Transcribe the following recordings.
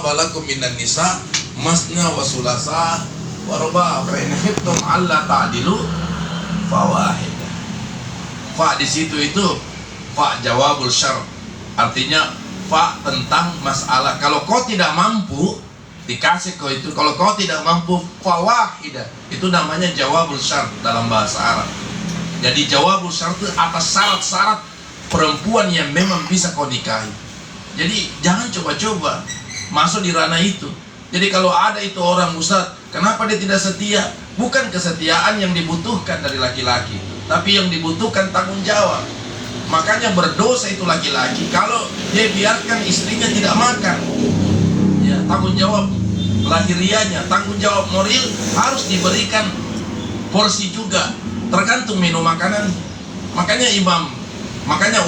Walakum minan nisa masna wa sulasa wa ruba' fa in khiftum alla ta'dilu fawahidah. Fa di situ itu fa jawabul syar, artinya fa tentang masalah. Kalau kau tidak mampu, dikasih kau itu. Kalau kau tidak mampu, fawahidah, itu namanya jawabul syar dalam bahasa Arab. Jadi jawabul syar itu atas syarat-syarat perempuan yang memang bisa kau nikahi. Jadi jangan coba-coba masuk di ranah itu. Jadi kalau ada itu orang, Ustaz, kenapa dia tidak setia? Bukan kesetiaan yang dibutuhkan dari laki-laki, tapi yang dibutuhkan tanggung jawab. Makanya berdosa itu laki-laki kalau dia biarkan istrinya tidak makan. Ya, tanggung jawab lahirianya, tanggung jawab moral harus diberikan porsi juga, tergantung minum makanan. Makanya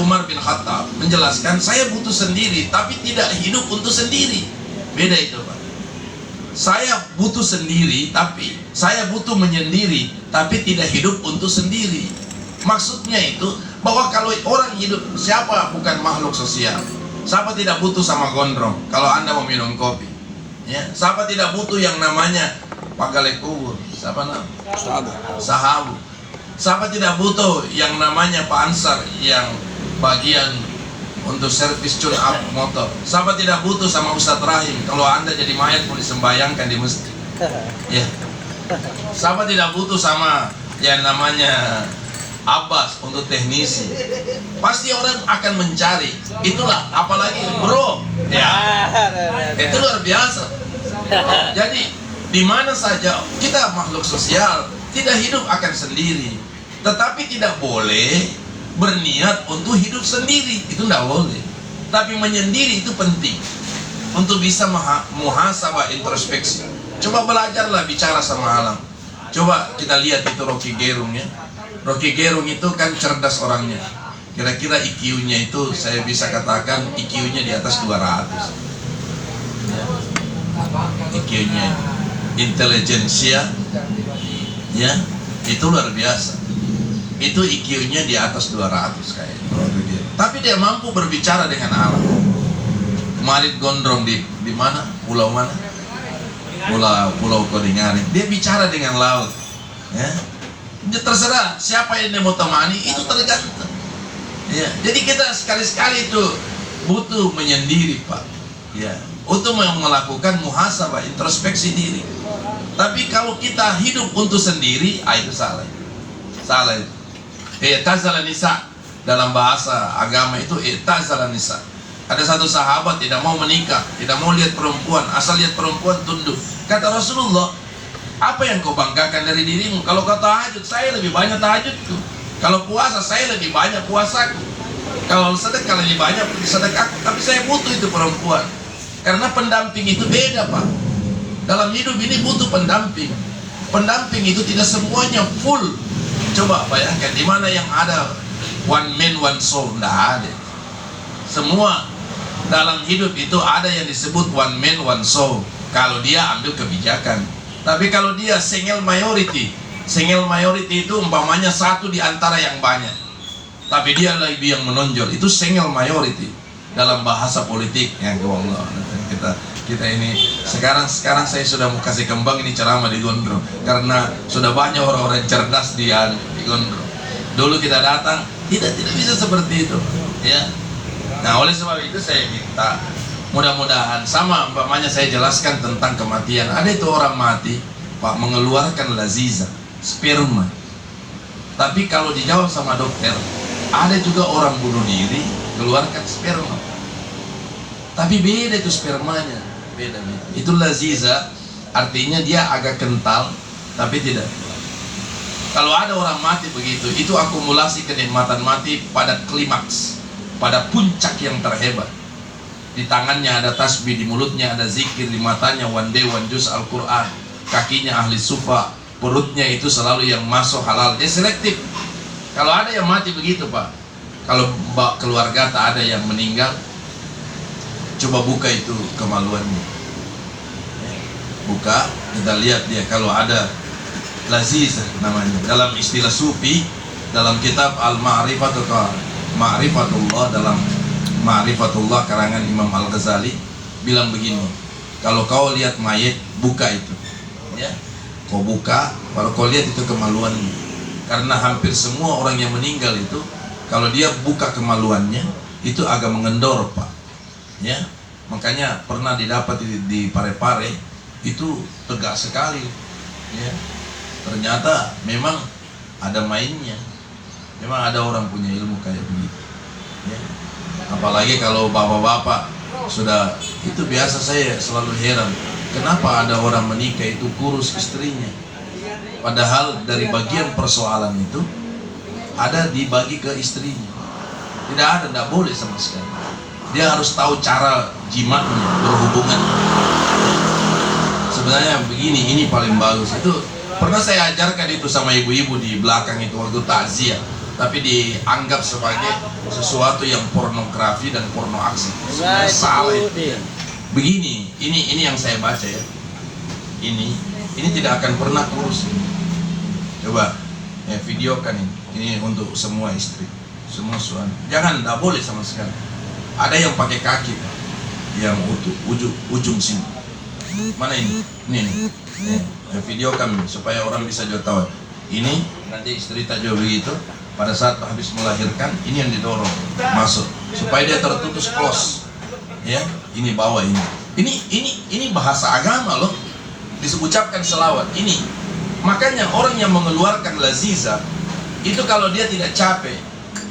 Umar bin Khattab menjelaskan, saya butuh sendiri tapi tidak hidup untuk sendiri. Beda itu, Pak. Saya butuh sendiri, tapi saya butuh menyendiri, tapi tidak hidup untuk sendiri. Maksudnya itu bahwa kalau orang hidup, siapa bukan makhluk sosial? Siapa tidak butuh sama gondrong kalau Anda mau minum kopi? Ya, siapa tidak butuh yang namanya pagale kubur? Siapa nama? Sahabu. Siapa tidak butuh yang namanya Pak Ansar yang bagian untuk servis tune up motor? Siapa tidak butuh sama Ustadz Rahim kalau Anda jadi mayat mau disembayangkan di masjid? Ya. Siapa tidak butuh sama yang namanya Abbas untuk teknisi? Pasti orang akan mencari. Itulah, apalagi bro, ya, itu luar biasa. Jadi di mana saja kita makhluk sosial, tidak hidup akan sendiri, tetapi tidak boleh berniat untuk hidup sendiri, itu tidak boleh. Tapi menyendiri itu penting untuk bisa muhasabah, introspeksi. Coba belajarlah bicara sama alam. Coba kita lihat itu Rocky Gerung, ya. Rocky Gerung itu kan cerdas orangnya. Kira-kira IQ-nya itu saya bisa katakan IQ-nya di atas 200. Ya. IQ-nya, intelijensia, ya, itu luar biasa. Itu IQ-nya di atas 200 kayaknya. Tapi dia mampu berbicara dengan alam. Kemarin gondrong di mana? Pulau mana? Pulau Kodingaring. Dia bicara dengan laut. Ya. Dia terserah siapa yang dia mau temani, itu tergantung. Ya. Jadi kita sekali-sekali itu butuh menyendiri, Pak. Ya. Untuk melakukan muhasabah, introspeksi diri. Tapi kalau kita hidup untuk sendiri, itu salah. Salah itu. I'tazalan nisa, dalam bahasa agama itu i'tazalan nisa. Ada satu sahabat tidak mau menikah, tidak mau lihat perempuan, asal lihat perempuan tunduk. Kata Rasulullah, apa yang kau banggakan dari dirimu? Kalau kau tahajud, saya lebih banyak tahajudku. Kalau puasa, saya lebih banyak puasaku. Kalau sedekah, lebih banyak sedekah. Tapi saya butuh itu perempuan. Karena pendamping itu beda, Pak. Dalam hidup ini butuh pendamping. Pendamping itu tidak semuanya full. Coba bayangkan di mana yang ada one man one soul, tidak ada. Semua dalam hidup itu ada yang disebut one man one soul. Kalau dia ambil kebijakan. Tapi kalau dia single majority itu umpamanya satu di antara yang banyak. Tapi dia lebih yang menonjol, itu single majority dalam bahasa politik yang Allah. Kita ini sekarang saya sudah mau kasih kembang ini ceramah di Gondrong karena sudah banyak orang-orang cerdas di Gondrong. Dulu kita datang tidak bisa seperti itu, ya. Nah, oleh sebab itu saya minta mudah-mudahan sama umpamanya saya jelaskan tentang kematian. Ada itu orang mati, Pak, mengeluarkan laziza, sperma. Tapi kalau dijawab sama dokter, ada juga orang bunuh diri keluarkan sperma. Tapi beda itu spermanya, beda. Itu laziza, artinya dia agak kental, tapi tidak. Kalau ada orang mati begitu, itu akumulasi kenikmatan mati pada klimaks, pada puncak yang terhebat. Di tangannya ada tasbih, di mulutnya ada zikir, di matanya one day one juz Al-Quran, kakinya ahli sufa, perutnya itu selalu yang masuk halal. Dia selektif. Kalau ada yang mati begitu, Pak, kalau keluarga tak ada yang meninggal, coba buka itu kemaluannya, buka, kita lihat dia kalau ada laziz namanya. Dalam istilah sufi, dalam kitab Ma'rifatullah, dalam Ma'rifatullah karangan Imam Al-Ghazali bilang begini, Kalau kau lihat mayat, buka itu, ya. Kau buka, kalau kau lihat itu kemaluannya. Karena hampir semua orang yang meninggal itu, kalau dia buka kemaluannya, itu agak mengendor, Pak. Ya, makanya pernah didapat di Parepare, itu tegak sekali. Ya, ternyata memang ada mainnya. Memang ada orang punya ilmu kayak begitu. Ya. Apalagi kalau bapak-bapak sudah, itu biasa saya selalu heran. Kenapa ada orang menikah itu kurus istrinya? Padahal dari bagian persoalan itu ada dibagi ke istrinya. Tidak ada, tidak boleh sama sekali. Dia harus tahu cara jimatnya, berhubungan. Sebenarnya begini, ini paling bagus. Itu pernah saya ajarkan itu sama ibu-ibu di belakang itu waktu takziah, tapi dianggap sebagai sesuatu yang pornografi dan porno aksi. Sebenarnya salah itu. Begini, ini yang saya baca ya. Ini tidak akan pernah kurus. Coba ya, videokan ini. Ini untuk semua istri, semua suami. Jangan, tidak boleh sama sekali. Ada yang pakai kaki, yang ujung sini. Mana ini? Ini. Videokan supaya orang bisa juga tahu. Ini nanti istri tak juga begitu. Pada saat habis melahirkan, ini yang didorong masuk supaya dia tertutup close. Ya, ini bawah ini. Ini bahasa agama loh. Diucapkan selawat. Ini. Makanya orang yang mengeluarkan laziza itu kalau dia tidak capek.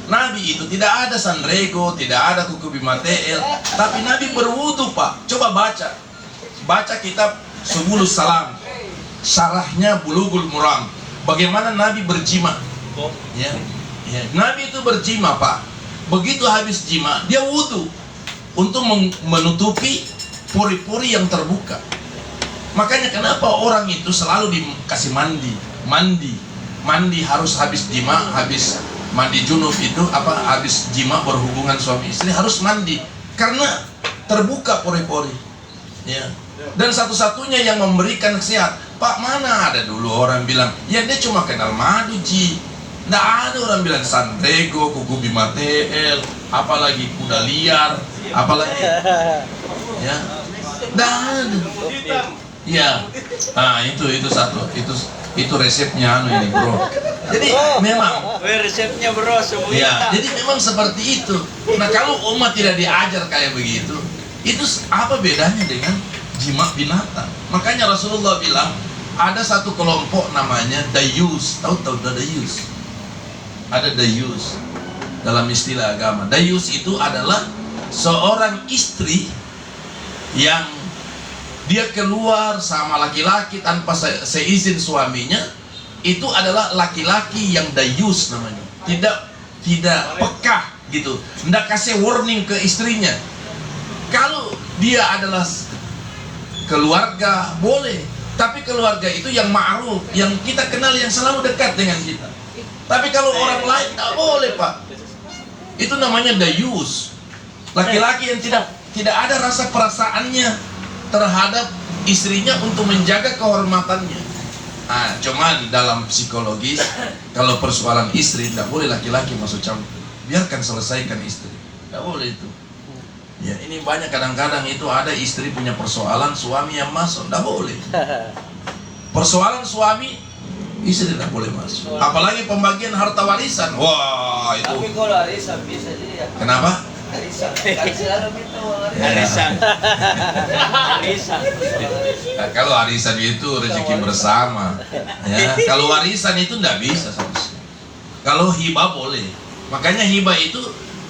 Nabi itu tidak ada sandrego, tidak ada kuku bimatel, tapi Nabi berwudu, Pak. Coba baca kitab Subulus Salam, syarahnya Bulughul Maram. Bagaimana Nabi berjima? Ya, Nabi itu berjima, Pak. Begitu habis jima, dia wudu untuk menutupi pori-pori yang terbuka. Makanya kenapa orang itu selalu dikasih mandi harus habis jima, habis mandi junub itu habis jima berhubungan suami istri harus mandi karena terbuka pori-pori. Ya. Dan satu-satunya yang memberikan sehat, Pak, mana ada dulu orang bilang, ya dia cuma kenal madu ji. Nggak ada orang bilang sandrego, kuku bimatel, apalagi kuda liar, apalagi ya. Nggak ada. Ya, nah itu satu, itu resepnya ini bro. Jadi memang resepnya bro semua. Ya, jadi memang seperti itu. Nah kalau umat tidak diajar kayak begitu, itu apa bedanya dengan jima binatang? Makanya Rasulullah bilang ada satu kelompok namanya dayus. Tahu dayus? Ada dayus dalam istilah agama. Dayus itu adalah seorang istri yang dia keluar sama laki-laki tanpa seizin suaminya. Itu adalah laki-laki yang dayus namanya. Tidak peka gitu. Tidak kasih warning ke istrinya. Kalau dia adalah keluarga boleh, tapi keluarga itu yang ma'ruf, yang kita kenal, yang selalu dekat dengan kita. Tapi kalau orang lain tak boleh, Pak. Itu namanya dayus. Laki-laki yang tidak ada rasa perasaannya terhadap istrinya untuk menjaga kehormatannya. Nah, cuman dalam psikologis kalau persoalan istri tidak boleh laki-laki masuk campur. Biarkan selesaikan istri. Tidak boleh itu. Ya, ini banyak kadang-kadang itu ada istri punya persoalan, suami yang masuk. Tidak boleh. Persoalan suami, istri tidak boleh masuk. Apalagi pembagian harta warisan. Wah, itu. Tapi kalau arisan bisa jadi ya. Kenapa? Arisan. Selalu gitu. Arisan. Arisan. Nah, kalau arisan itu rezeki bersama. Ya, kalau warisan itu tidak bisa sama sekali. Kalau hibah boleh. Makanya hibah itu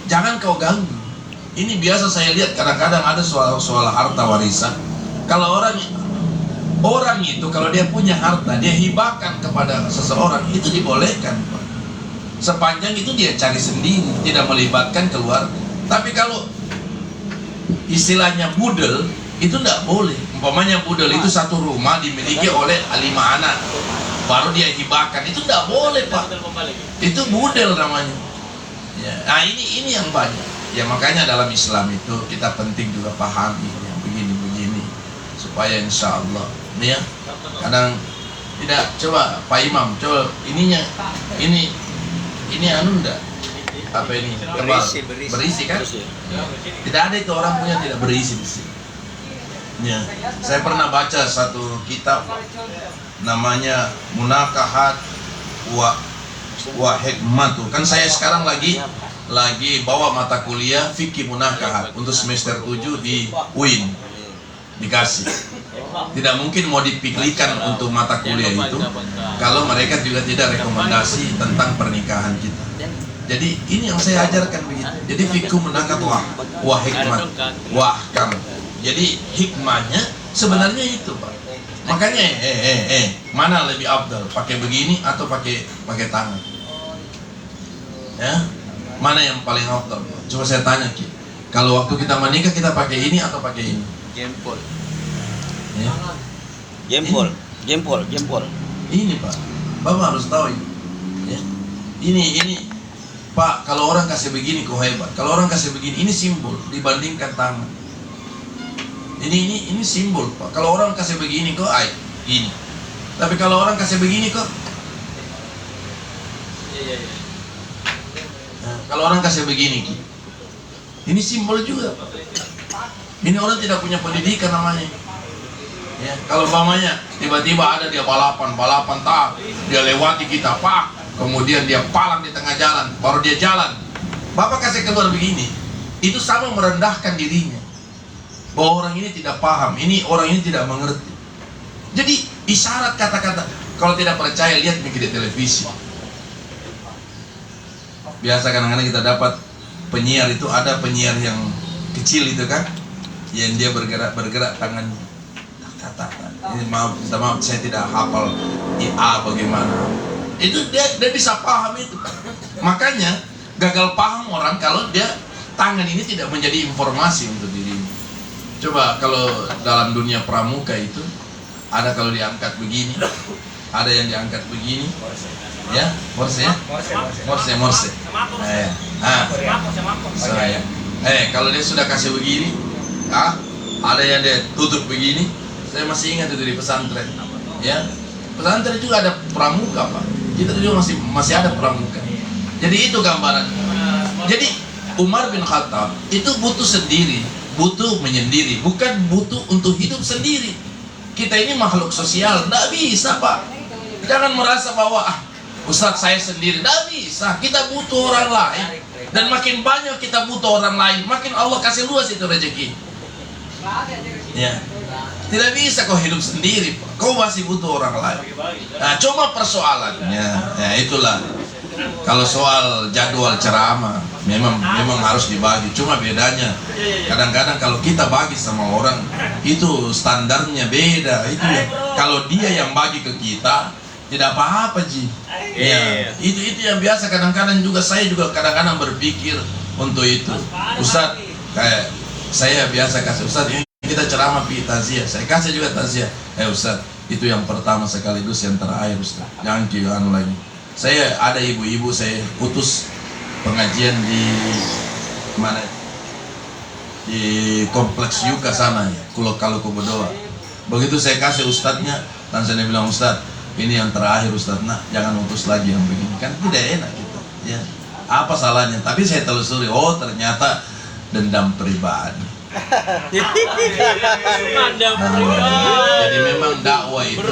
jangan kau ganggu. Ini biasa saya lihat kadang-kadang ada soal harta warisan. Kalau orang itu kalau dia punya harta, dia hibahkan kepada seseorang, itu dibolehkan, Pak. Sepanjang itu dia cari sendiri, tidak melibatkan keluarga. Tapi kalau istilahnya budel, itu tidak boleh. Umpamanya budel itu satu rumah dimiliki oleh 5 anak, baru dia hibahkan, itu tidak boleh, Pak. Itu budel namanya. Ya, nah ini yang banyak. Ya makanya dalam Islam itu kita penting juga pahami yang begini-begini supaya insya Allah, ya. Kadang tidak, coba Pak Imam, coba ini anu enggak? Apa ini? Tebal. Berisi kan? Tidak ada itu orang punya tidak berisi di sini. Ya, saya pernah baca satu kitab namanya Munakahat wa Hikmatu. Kan saya sekarang lagi bawa mata kuliah fikih Munakahat untuk semester 7 di UIN. Dikasih. Tidak mungkin mau dipilihkan untuk mata kuliah itu kalau mereka juga tidak rekomendasi tentang pernikahan kita. Jadi ini yang saya ajarkan begitu. Jadi fikih Munakahat wa Hikmat wa Ahkam. Jadi hikmahnya sebenarnya itu, Pak. Makanya mana lebih afdal, pakai begini atau pakai tangan? Ya, mana yang paling afdal? Coba saya tanya, Ki. Kalau waktu kita menikah kita pakai ini atau pakai ini? Jempol. Ya. Jempol. Ini, Pak. Bapak harus tahu ini. Ya. Ini Pak, kalau orang kasih begini kok hebat. Kalau orang kasih begini, ini simbol dibandingkan tangan. Ini simbol, Pak. Kalau orang kasih begini kok ini. Tapi kalau orang kasih begini kok nah, kalau orang kasih begini Ki. Ini simbol juga, Pak. Ini orang tidak punya pendidikan namanya. Ya, kalau mamanya tiba-tiba ada dia balapan tak, dia lewati kita, Pak. Kemudian dia palang di tengah jalan, baru dia jalan. Bapak kasih keluar begini. Itu sama merendahkan dirinya. Bahwa orang ini tidak paham, orang ini tidak mengerti. Jadi isyarat kata-kata. Kalau tidak percaya lihat di televisi. Biasa kadang-kadang kita dapat penyiar itu, ada penyiar yang kecil itu kan, yang dia bergerak tangan. Ini minta maaf saya tidak hafal bagaimana. Itu dia bisa paham itu. Makanya gagal paham orang kalau dia tangan ini tidak menjadi informasi untuk dirinya. Coba kalau dalam dunia pramuka itu ada kalau diangkat begini, ada yang diangkat begini, ya, morse. Saya. Kalau dia sudah kasih begini, ada yang dia tutup begini. Saya masih ingat itu di pesantren, ya. Pesantren juga ada pramuka, Pak. Kita juga masih ada pramuka. Jadi itu gambaran. Jadi Umar bin Khattab itu butuh sendiri. Butuh menyendiri, bukan butuh untuk hidup sendiri. Kita ini makhluk sosial, tidak bisa, Pak. Jangan merasa bahwa Ustadz saya sendiri, tidak bisa. Kita butuh orang lain. Dan makin banyak kita butuh orang lain, makin Allah kasih luas itu rezeki. Ya. Tidak bisa kau hidup sendiri, Pak. Kau masih butuh orang lain. Nah, cuma persoalannya, ya itulah. Kalau soal jadwal ceramah memang harus dibagi. Cuma bedanya kadang-kadang kalau kita bagi sama orang itu standarnya beda. Itu ya. Kalau dia yang bagi ke kita tidak apa-apa, Ji. Ya, itu yang biasa kadang-kadang juga saya juga kadang-kadang berpikir untuk itu. Ustaz, kayak saya biasa kasih Ustaz ini kita ceramah pi taziah. Saya kasih juga taziah. Ustaz, itu yang pertama sekaligus yang terakhir Ustaz. Jangan anu lagi. Saya ada ibu-ibu saya utus pengajian di mana? Di kompleks Yuka sana ya, kalau berdoa. Begitu saya kasih ustadznya, dan saya bilang Ustadz, ini yang terakhir Ustadz, jangan utus lagi yang begini. Kan tidak enak gitu. Ya. Apa salahnya? Tapi saya telusuri, ternyata dendam pribadi. Jadi memang dakwah itu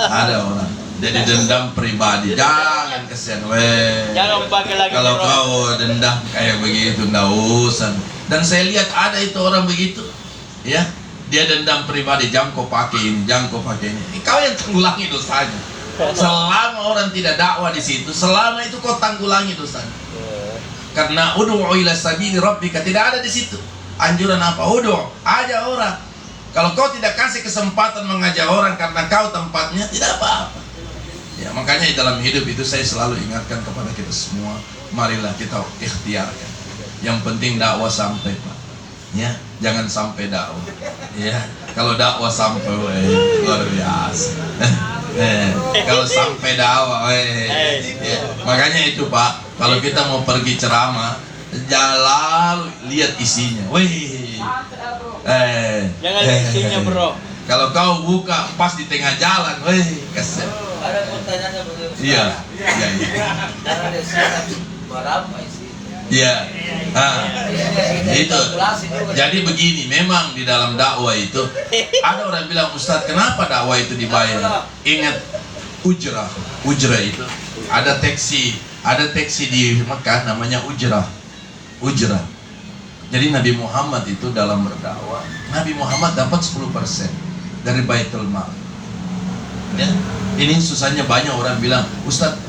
ada orang. Jadi dendam pribadi, jangan kesian Jangan pakai lagi. Kalau kau dendam kayak begitu, nggak usah. Dan saya lihat ada itu orang begitu, ya. Dia dendam pribadi, jangan kau pakai ini, jangan kau pakai ini. Kau yang tanggulangi dosanya. Selama orang tidak dakwah di situ, selama itu kau tanggulangi dosanya. Karena ud'u ila sabili rabbika tidak ada di situ. Anjuran apa? Ajak orang. Kalau kau tidak kasih kesempatan mengajak orang karena kau tempatnya, tidak apa-apa. Ya, makanya dalam hidup itu saya selalu ingatkan kepada kita semua, marilah kita ikhtiarkan. Yang penting dakwah sampai, Pak. Ya, jangan sampai dakwah. Ya, kalau dakwah sampai, luar biasa. Kalau sampai dakwah, ya. Makanya itu, Pak. Kalau kita mau pergi ceramah, jangan lihat isinya. Jangan lihat isinya, Bro. Kalau kau buka pas di tengah jalan, kesel. Ada pertanyaan begitu. Iya. Karena dia sihat berapa isi? Ya, itu. Jadi begini, memang di dalam dakwah itu ada orang bilang, Ustadz, kenapa dakwah itu dibayar? Ingat ujrah itu ada teksi di Mekah namanya ujrah. Jadi Nabi Muhammad itu dalam berdakwah, Nabi Muhammad dapat 10% dari Baitul Mal. Ya, ini susahnya banyak orang bilang, Ustadz,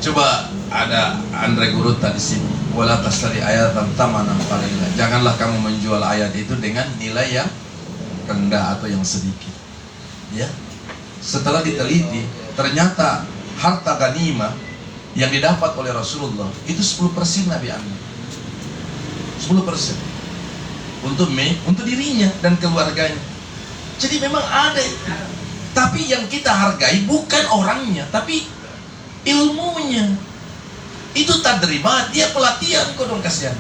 coba ada Andre Guruta di sini. Wala tashtari ayatan thamanan qalila. Janganlah kamu menjual ayat itu dengan nilai yang rendah atau yang sedikit. Ya. Setelah diteliti, ternyata harta ghanimah yang didapat oleh Rasulullah itu 10% Nabi ambil. 10% untuk dirinya dan keluarganya. Jadi memang ada itu. Tapi yang kita hargai bukan orangnya, tapi ilmunya. Itu tadribat, dia pelatihan kok dong, kasihan.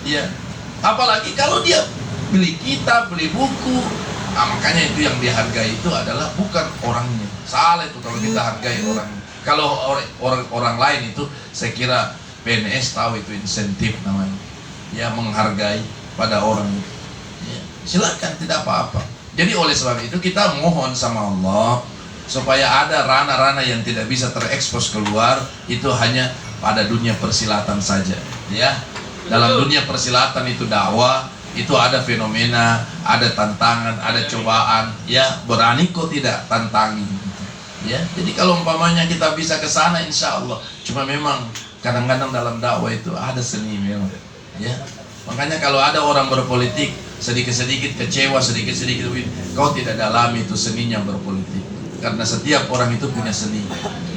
Ya. Apalagi kalau dia beli kitab, beli buku. Makanya itu yang dihargai itu adalah bukan orangnya. Salah itu kalau kita hargai orangnya. Kalau orang lain itu, saya kira PNS tahu itu insentif namanya. Ya, menghargai pada orang itu. Ya. Silakan, tidak apa-apa. Jadi oleh sebab itu kita mohon sama Allah supaya ada ranah-ranah yang tidak bisa terekspos keluar, itu hanya pada dunia persilatan saja, ya. Dalam dunia persilatan itu dakwah, itu ada fenomena, ada tantangan, ada cobaan, ya. Berani kok tidak tantangi, ya. Jadi kalau umpamanya kita bisa ke sana, insya Allah. Cuma memang kadang-kadang dalam dakwah itu ada seni memang, ya. Makanya kalau ada orang berpolitik sedikit-sedikit kecewa, sedikit-sedikit, kau tidak dalami itu seninya berpolitik. Karena setiap orang itu punya seni,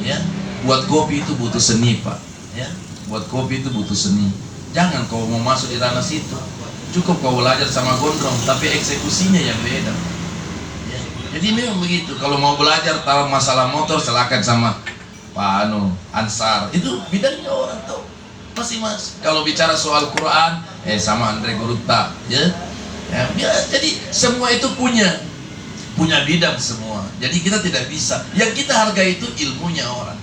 ya. Buat kopi itu butuh seni, Pak, ya. Buat kopi itu butuh seni. Jangan kau mau masuk di ranah situ. Cukup kau belajar sama gondrong, tapi eksekusinya yang beda, ya. Jadi memang begitu. Kalau mau belajar tahu masalah motor, silakan sama Pak Ansar. Itu bidangnya orang tahu. Mas. Kalau bicara soal Quran, sama Andre Guruta, ya. Ya, jadi semua itu punya bidang semua. Jadi kita tidak bisa. Yang kita hargai itu ilmunya orang.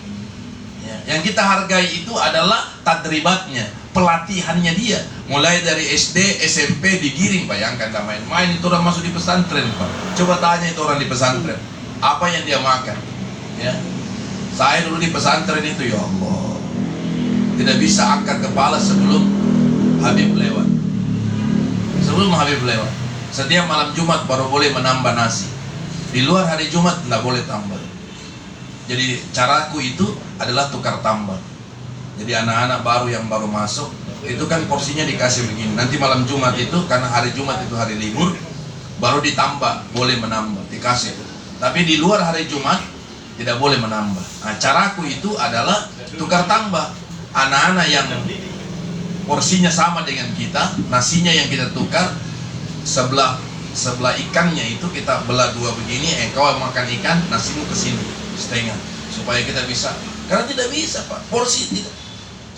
Ya, yang kita hargai itu adalah tadribatnya, pelatihannya dia. Mulai dari SD, SMP digiring, bayangkan gak main-main itu orang masuk di pesantren, Pak. Coba tanya itu orang di pesantren, apa yang dia makan? Ya. Saya dulu di pesantren itu, ya Allah, tidak bisa angkat kepala sebelum Habib lewat. Setiap malam Jumat baru boleh menambah nasi. Di luar hari Jumat tidak boleh tambah. Jadi caraku itu adalah tukar tambah. Jadi anak-anak baru yang baru masuk itu kan porsinya dikasih begini. Nanti malam Jumat itu karena hari Jumat itu hari libur, baru ditambah, boleh menambah, dikasih. Tapi di luar hari Jumat tidak boleh menambah. Nah, caraku itu adalah tukar tambah. Anak-anak yang porsinya sama dengan kita, nasinya yang kita tukar, sebelah ikannya itu kita belah dua begini, kau makan ikan, nasimu ke sini setengah, supaya kita bisa. Karena tidak bisa, Pak, porsi tidak.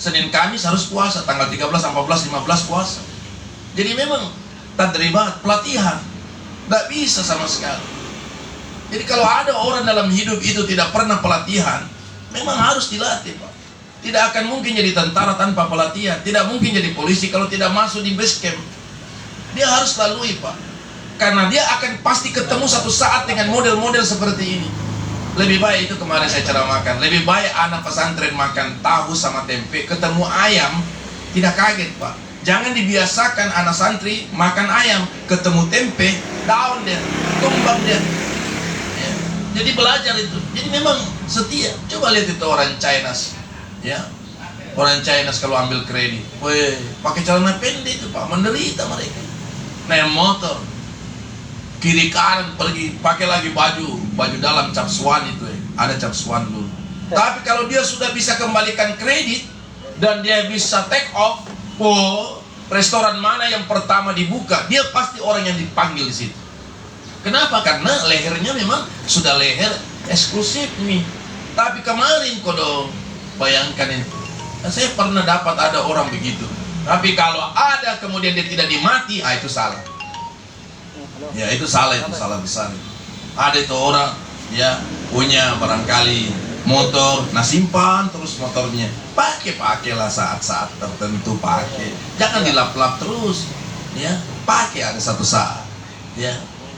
Senin Kamis harus puasa, tanggal 13, 14, 15 puasa. Jadi memang tadribat, pelatihan, tidak bisa sama sekali. Jadi kalau ada orang dalam hidup itu tidak pernah pelatihan, memang harus dilatih, Pak. Tidak akan mungkin jadi tentara tanpa pelatihan. Tidak mungkin jadi polisi kalau tidak masuk di base camp. Dia harus lalui, Pak. Karena dia akan pasti ketemu satu saat dengan model-model seperti ini. Lebih baik itu kemarin saya ceramahkan. Lebih baik anak pesantren makan tahu sama tempe, ketemu ayam, tidak kaget, Pak. Jangan dibiasakan anak santri makan ayam, ketemu tempe, down dia, tumbang dia. Ya. Jadi belajar itu. Jadi memang setia. Coba lihat itu orang China. Ya, orang China kalau ambil kredit, pakai celana pendek itu, Pak, menderita mereka. Naik motor, kiri kanan pergi, pakai lagi baju dalam cap swan itu, ada cap swan dulu. Tapi kalau dia sudah bisa kembalikan kredit dan dia bisa take off, restoran mana yang pertama dibuka, dia pasti orang yang dipanggil di situ. Kenapa? Karena lehernya memang sudah leher eksklusif nih. Tapi kemarin kodong, bayangkan itu, saya pernah dapat ada orang begitu. Tapi kalau ada kemudian dia tidak dimati, itu salah. Ya itu salah besar. Ada itu orang ya punya barangkali motor, nah simpan terus motornya, pakailah saat-saat tertentu, pakai, jangan dilap-lap terus, ya, pakai ada satu saat, ya.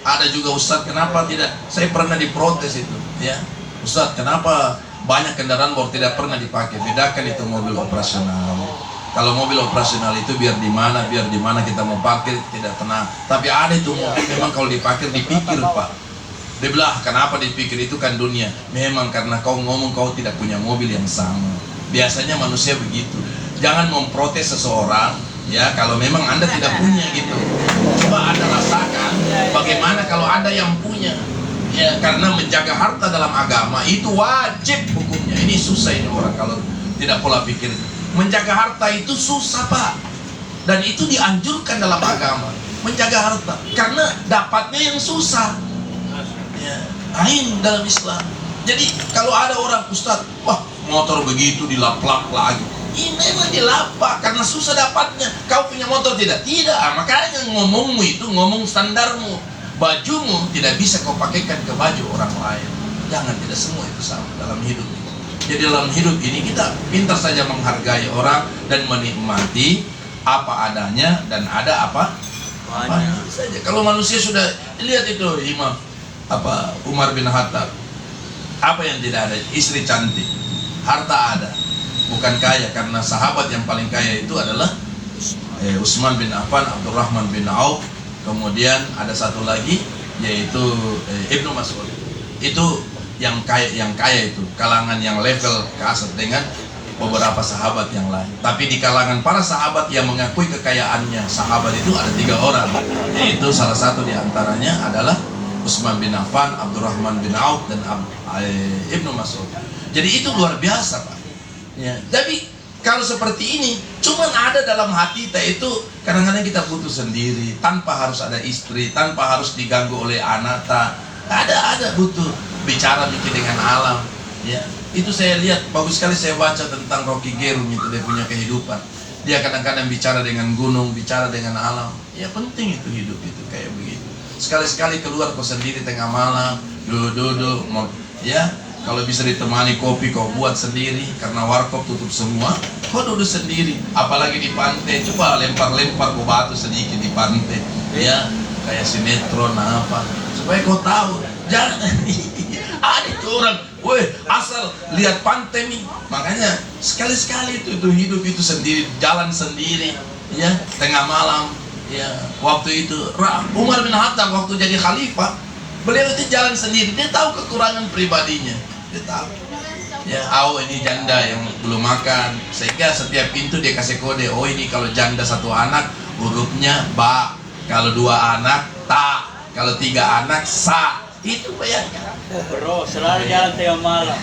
Ada juga Ustadz, kenapa tidak? Saya pernah diprotes itu, ya, Ustadz, kenapa banyak kendaraan baru tidak pernah dipakai? Bedakan itu mobil operasional. Kalau mobil operasional itu biar di mana kita mau parkir tidak tenang. Tapi ada itu mobil memang kalau diparkir dipikir, Pak. Dia bilang, kenapa dipikir itu kan dunia? Memang karena kau ngomong kau tidak punya mobil yang sama. Biasanya manusia begitu. Jangan memprotes seseorang, ya, kalau memang Anda tidak punya gitu. Coba Anda rasakan bagaimana kalau Anda yang punya. Ya, karena menjaga harta dalam agama itu wajib hukumnya. Ini susah ini orang kalau tidak pola pikir. Menjaga harta itu susah, Pak. Dan itu dianjurkan dalam agama. Menjaga harta karena dapatnya yang susah. Ya, ain dalam Islam. Jadi kalau ada orang, Ustadz, wah motor begitu dilap-lap lagi, ini memang dilap karena susah dapatnya. Kau punya motor tidak? Tidak. Makanya ngomongmu itu ngomong standarmu. Bajumu tidak bisa kau pakaikan ke baju orang lain. Jangan, tidak semua itu sama dalam hidup. Jadi dalam hidup ini kita pintar saja menghargai orang dan menikmati apa adanya dan ada apa saja. Kalau manusia sudah lihat itu Imam Umar bin Khattab, apa yang tidak ada? Istri cantik, harta ada, bukan kaya, karena sahabat yang paling kaya itu adalah Utsman bin Affan, Abdurrahman bin Auf, kemudian ada satu lagi yaitu Ibnu Mas'ud. Itu yang kaya itu kalangan yang level ke atas dengan beberapa sahabat yang lain. Tapi di kalangan para sahabat yang mengakui kekayaannya, sahabat itu ada 3 orang, yaitu salah satu diantaranya adalah Utsman bin Affan, Abdurrahman bin Auf, dan Ibnu Mas'ud. Jadi itu luar biasa, Pak. Ya. Tapi kalau seperti ini, cuman ada dalam hati kita itu, kadang-kadang kita butuh sendiri, tanpa harus ada istri, tanpa harus diganggu oleh anak. Ada butuh bicara mikir dengan alam. Ya, itu saya lihat bagus sekali. Saya baca tentang Rocky Gerung itu, dia punya kehidupan. Dia kadang-kadang bicara dengan gunung, bicara dengan alam. Ya penting itu hidup itu kayak begitu. Sekali-sekali keluar kau sendiri tengah malam, duduk, ya, kalau bisa ditemani kopi kau buat sendiri, karena warkop tutup semua, kau duduk sendiri. Apalagi di pantai, coba lempar kau batu sedikit di pantai, ya, kayak sinetron apa, supaya kau tahu. Jangan ada itu orang, asal lihat pantai nih. Makanya sekali-sekali itu hidup itu sendiri, jalan sendiri, ya, tengah malam. Ya, waktu itu Umar bin Khattab waktu jadi khalifah, beliau itu jalan sendiri. Dia tahu kekurangan pribadinya, dia tahu. Ya, ini janda yang belum makan, sehingga setiap pintu dia kasih kode. Oh, ini kalau janda 1 anak hurufnya ba, kalau 2 anak ta, kalau 3 anak sa. Itu bayangkan. Bro, selalu jalan tengah malam.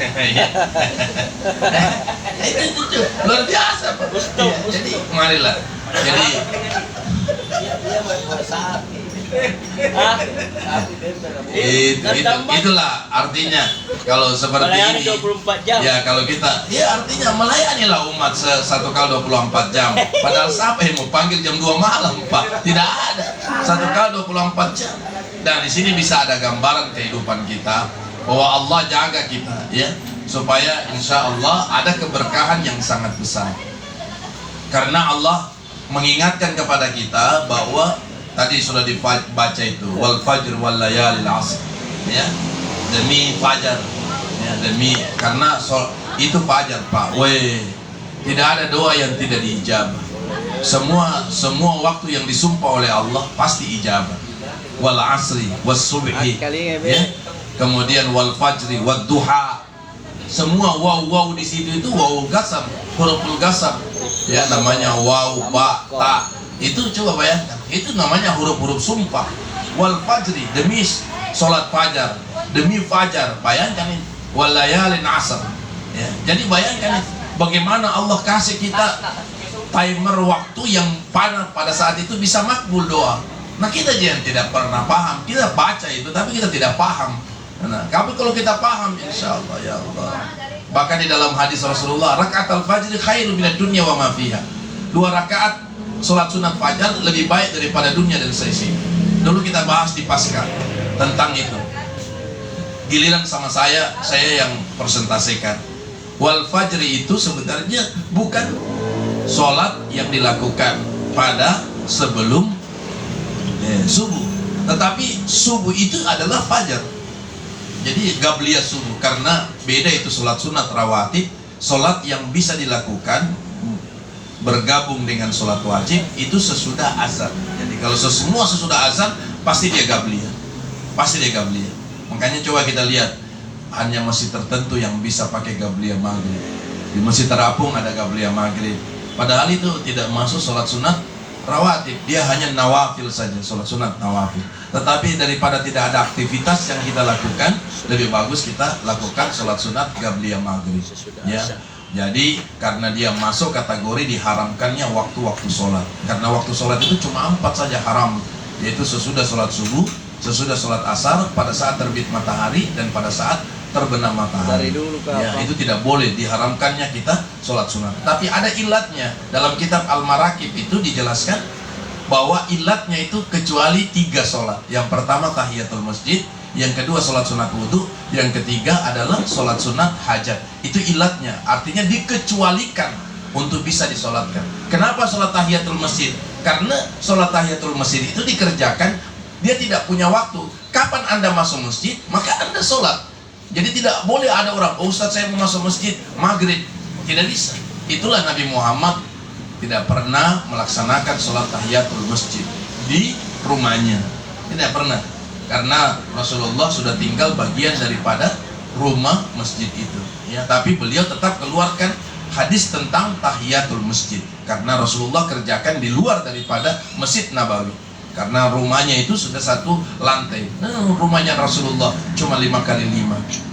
itu luar biasa, Pak. Ya, jadi marilah. Jadi itulah artinya kalau seperti melayani ini 24 jam. ya, kalau kita artinya melayanilah umat 1 kali 24 jam. Padahal siapa yang mau panggil jam 2 malam, Pak? Tidak ada. 1 kali 24 jam. Dan di sini bisa ada gambaran kehidupan kita bahwa Allah jaga kita, ya, supaya insya Allah ada keberkahan yang sangat besar. Karena Allah mengingatkan kepada kita bahwa tadi sudah dibaca itu, wal fajr wal layalil asr, ya, demi fajar, ya, demi, karena itu fajar, Pak. Tidak ada doa yang tidak diijabah. Semua waktu yang disumpah oleh Allah pasti ijabah. Wal asri was subhi, ya, kemudian wal fajri wad duha. Semua waw di situ itu waw gasam, huruful gasam, ya, namanya waw ba ta. Itu coba bayangkan, itu namanya huruf-huruf sumpah. Wal fajri, demi sholat fajar, demi fajar, bayangkan ini. Wal layalin asr, ya. Jadi bayangkan bagaimana Allah kasih kita timer waktu yang pada saat itu bisa makbul doa. Nah, kita aja yang tidak pernah paham, kita baca itu tapi kita tidak paham. Nah, tapi kalau kita paham, insya Allah, ya Allah. Bahkan di dalam hadis Rasulullah, rakaat al-fajr khairu minad dunya wa ma fiha. 2 rakaat sholat sunat fajar lebih baik daripada dunia dan seisinya. Dulu kita bahas di Paskah tentang itu. giliran sama saya yang persentasekan. Wal fajri itu sebenarnya bukan sholat yang dilakukan pada sebelum subuh, tetapi subuh itu adalah fajar. Jadi gabliyah subuh, karena beda itu sholat sunat rawatib, sholat yang bisa dilakukan bergabung dengan sholat wajib itu sesudah azan. Jadi kalau semua sesudah azan pasti dia gabliyah, pasti dia gabliyah. Makanya coba kita lihat, hanya masjid tertentu yang bisa pakai gabliyah maghrib. Di Masjid Terapung ada gabliyah maghrib, padahal itu tidak masuk sholat sunat rawatib, dia hanya nawafil saja, sholat sunat nawafil. Tetapi daripada tidak ada aktivitas yang kita lakukan, lebih bagus kita lakukan sholat sunat gabliyah maghrib, ya. Jadi karena dia masuk kategori diharamkannya waktu-waktu sholat, karena waktu sholat itu cuma 4 saja haram, yaitu sesudah sholat subuh, sesudah sholat asar, pada saat terbit matahari, dan pada saat terbenam matahari. Ya, itu tidak boleh, diharamkannya kita sholat sunat. Tapi ada ilatnya. Dalam kitab Al-Marakib itu dijelaskan bahwa ilatnya itu kecuali 3 sholat. Yang pertama tahiyatul masjid, yang kedua sholat sunat wudhu, yang ketiga adalah sholat sunat hajat. Itu ilatnya, artinya dikecualikan untuk bisa disolatkan. Kenapa sholat tahiyatul masjid? Karena sholat tahiyatul masjid itu dikerjakan, dia tidak punya waktu. Kapan Anda masuk masjid, maka Anda sholat. Jadi tidak boleh ada orang, oh Ustaz saya mau masuk masjid maghrib, tidak bisa. Itulah Nabi Muhammad tidak pernah melaksanakan sholat tahiyatul masjid di rumahnya, tidak pernah, karena Rasulullah sudah tinggal bagian daripada rumah masjid itu, ya. Tapi beliau tetap keluarkan hadis tentang tahiyatul masjid, karena Rasulullah kerjakan di luar daripada Masjid Nabawi, karena rumahnya itu sudah 1 lantai. Rumahnya Rasulullah cuma 5x5,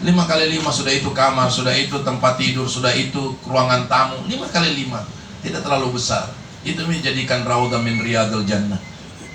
5x5, sudah itu kamar, sudah itu tempat tidur, sudah itu ruangan tamu, 5x5, tidak terlalu besar. Itu menjadikan raudhah min riyadil jannah.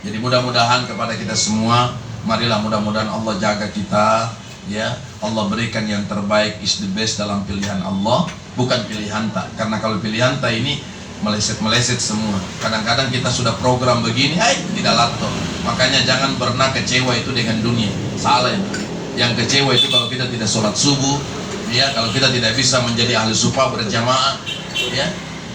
Jadi mudah-mudahan kepada kita semua, marilah mudah-mudahan Allah jaga kita, ya. Allah berikan yang terbaik, is the best dalam pilihan Allah, bukan pilihan tak. Karena kalau pilihan tak ini meleset-meleset semua. Kadang-kadang kita sudah program begini, tidak lato. Makanya jangan pernah kecewa itu dengan dunia. Salah itu. Yang kecewa itu kalau kita tidak sholat subuh, ya, kalau kita tidak bisa menjadi ahli sufa berjamaah, ya.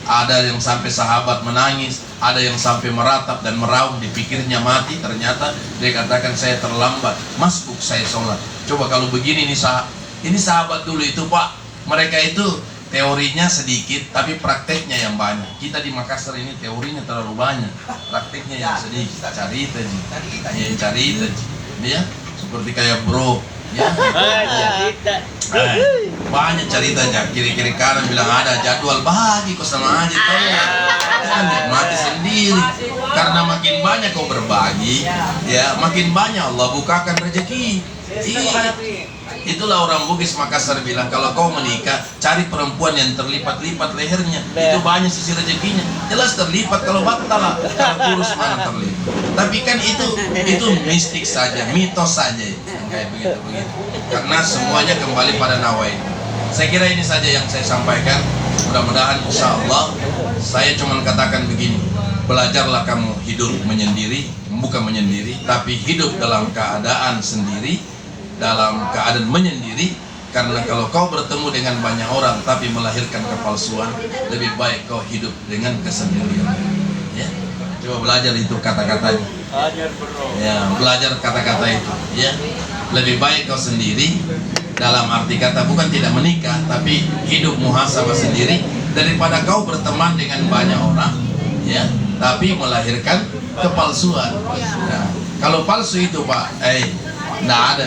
Ada yang sampai sahabat menangis, ada yang sampai meratap dan meraung, dipikirnya mati, ternyata dia katakan saya terlambat, masbuk saya sholat. Coba kalau begini ini sahabat dulu itu Pak, mereka itu teorinya sedikit, tapi prakteknya yang banyak. Kita di Makassar ini teorinya terlalu banyak, prakteknya yang sedikit. Cari itu, ya, seperti kayak bro, ya. Banyak ceritanya, kiri-kiri kanan bilang ada jadwal bagi kok sama aja tuh. Kan nikmati sendiri. Karena makin banyak kau berbagi, ya, makin banyak Allah bukakan rezeki. Itulah orang Bugis Makassar bilang, kalau kau menikah, cari perempuan yang terlipat-lipat lehernya, itu banyak sisi rezekinya. Jelas terlipat, kalau batal, kalau kurus mana terlipat. Tapi kan itu mistik saja, mitos saja, kayak begitu. Karena semuanya kembali pada nawai. Saya kira ini saja yang saya sampaikan. Mudah-mudahan insya Allah saya cuma katakan begini, belajarlah kamu hidup menyendiri, bukan menyendiri, tapi hidup dalam keadaan sendiri, dalam keadaan menyendiri. Karena kalau kau bertemu dengan banyak orang tapi melahirkan kepalsuan, lebih baik kau hidup dengan kesendirian, ya. Coba belajar itu kata-katanya, ya, belajar kata-kata itu, ya. Lebih baik kau sendiri, dalam arti kata bukan tidak menikah, tapi hidup muhasabah sendiri, daripada kau berteman dengan banyak orang, ya, tapi melahirkan kepalsuan. Nah, kalau palsu itu Pak, tidak ada.